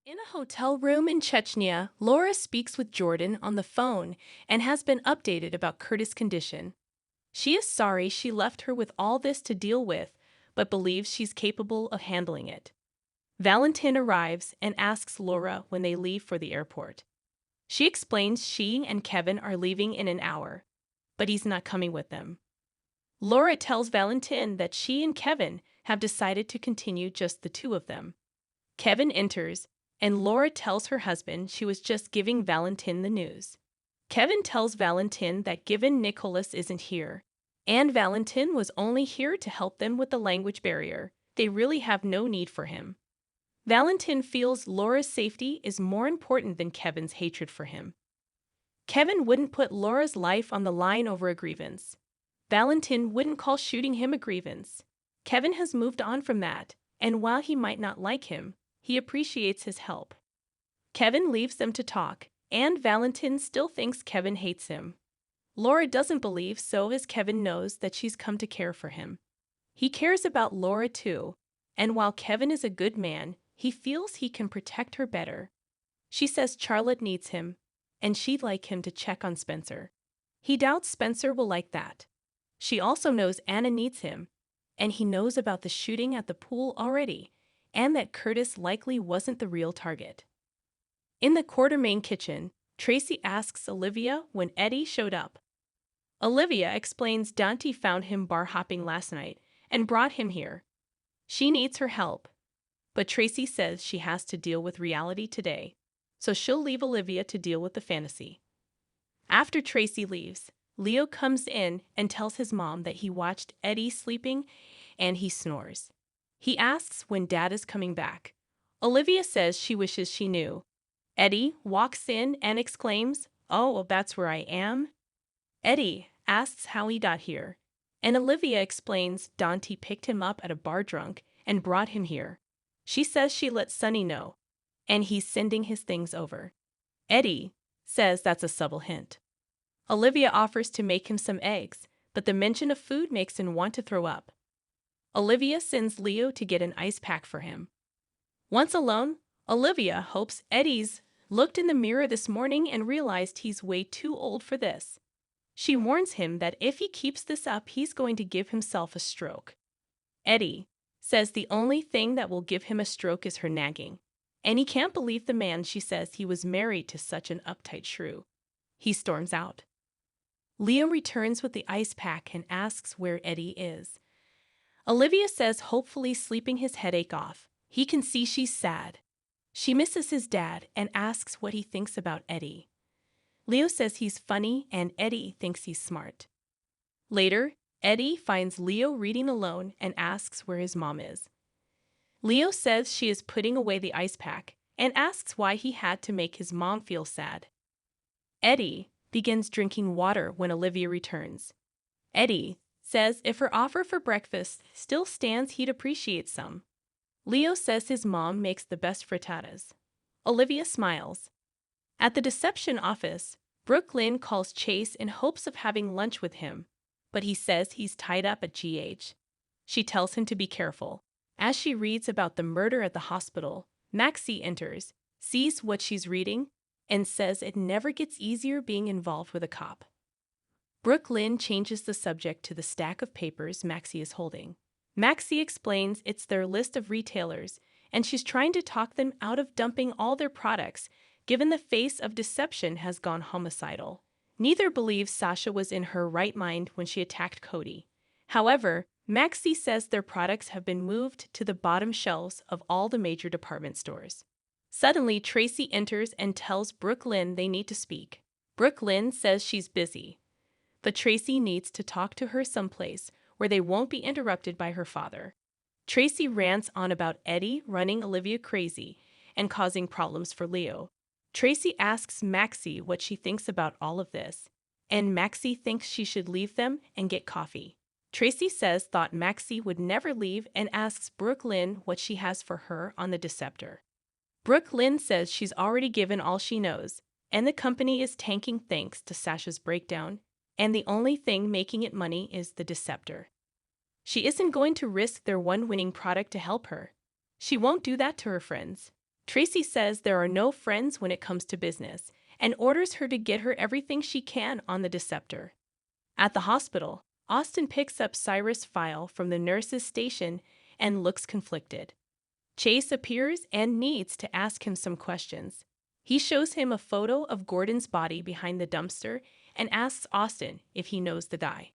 In a hotel room in Chechnya, Laura speaks with Jordan on the phone and has been updated about Curtis' condition. She is sorry she left her with all this to deal with, but believes she's capable of handling it. Valentin arrives and asks Laura when they leave for the airport. She explains she and Kevin are leaving in an hour, but he's not coming with them. Laura tells Valentin that she and Kevin have decided to continue just the two of them. Kevin enters, and Laura tells her husband she was just giving Valentin the news. Kevin tells Valentin that given Nicholas isn't here, and Valentin was only here to help them with the language barrier, they really have no need for him. Valentin feels Laura's safety is more important than Kevin's hatred for him. Kevin wouldn't put Laura's life on the line over a grievance. Valentin wouldn't call shooting him a grievance. Kevin has moved on from that, and while he might not like him, he appreciates his help. Kevin leaves them to talk, and Valentin still thinks Kevin hates him. Laura doesn't believe so, as Kevin knows that she's come to care for him. He cares about Laura too, and while Kevin is a good man, he feels he can protect her better. She says Charlotte needs him, and she'd like him to check on Spencer. He doubts Spencer will like that. She also knows Anna needs him, and he knows about the shooting at the pool already, and that Curtis likely wasn't the real target. In the Quartermain kitchen, Tracy asks Olivia when Eddie showed up. Olivia explains Dante found him bar hopping last night and brought him here. She needs her help, but Tracy says she has to deal with reality today, so she'll leave Olivia to deal with the fantasy. After Tracy leaves, Leo comes in and tells his mom that he watched Eddie sleeping and he snores. He asks when Dad is coming back. Olivia says she wishes she knew. Eddie walks in and exclaims, "Oh, well, that's where I am?" Eddie asks how he got here, and Olivia explains Dante picked him up at a bar drunk and brought him here. She says she let Sonny know, and he's sending his things over. Eddie says that's a subtle hint. Olivia offers to make him some eggs, but the mention of food makes him want to throw up. Olivia sends Leo to get an ice pack for him. Once alone, Olivia hopes Eddie's looked in the mirror this morning and realized he's way too old for this. She warns him that if he keeps this up, he's going to give himself a stroke. Eddie says the only thing that will give him a stroke is her nagging, and he can't believe the man she says he was married to such an uptight shrew. He storms out. Leo returns with the ice pack and asks where Eddie is. Olivia says hopefully sleeping his headache off. He can see she's sad. She misses his dad and asks what he thinks about Eddie. Leo says he's funny and Eddie thinks he's smart. Later, Eddie finds Leo reading alone and asks where his mom is. Leo says she is putting away the ice pack and asks why he had to make his mom feel sad. Eddie begins drinking water when Olivia returns. Eddie says if her offer for breakfast still stands, he'd appreciate some. Leo says his mom makes the best frittatas. Olivia smiles. At the deception office, Brooklyn calls Chase in hopes of having lunch with him, but he says he's tied up at GH. She tells him to be careful. As she reads about the murder at the hospital, Maxie enters, sees what she's reading, and says it never gets easier being involved with a cop. Brooklyn changes the subject to the stack of papers Maxie is holding. Maxie explains it's their list of retailers, and she's trying to talk them out of dumping all their products, given the face of deception has gone homicidal. Neither believes Sasha was in her right mind when she attacked Cody. However, Maxie says their products have been moved to the bottom shelves of all the major department stores. Suddenly, Tracy enters and tells Brooklyn they need to speak. Brooklyn says she's busy, but Tracy needs to talk to her someplace where they won't be interrupted by her father. Tracy rants on about Eddie running Olivia crazy and causing problems for Leo. Tracy asks Maxie what she thinks about all of this, and Maxie thinks she should leave them and get coffee. Tracy says thought Maxie would never leave and asks Brooklyn what she has for her on the Deceptor. Brooklyn says she's already given all she knows, and the company is tanking thanks to Sasha's breakdown, and the only thing making it money is the Deceptor. She isn't going to risk their one winning product to help her. She won't do that to her friends. Tracy says there are no friends when it comes to business and orders her to get her everything she can on the Deceptor. At the hospital, Austin picks up Cyrus' file from the nurse's station and looks conflicted. Chase appears and needs to ask him some questions. He shows him a photo of Gordon's body behind the dumpster and asks Austin if he knows the guy.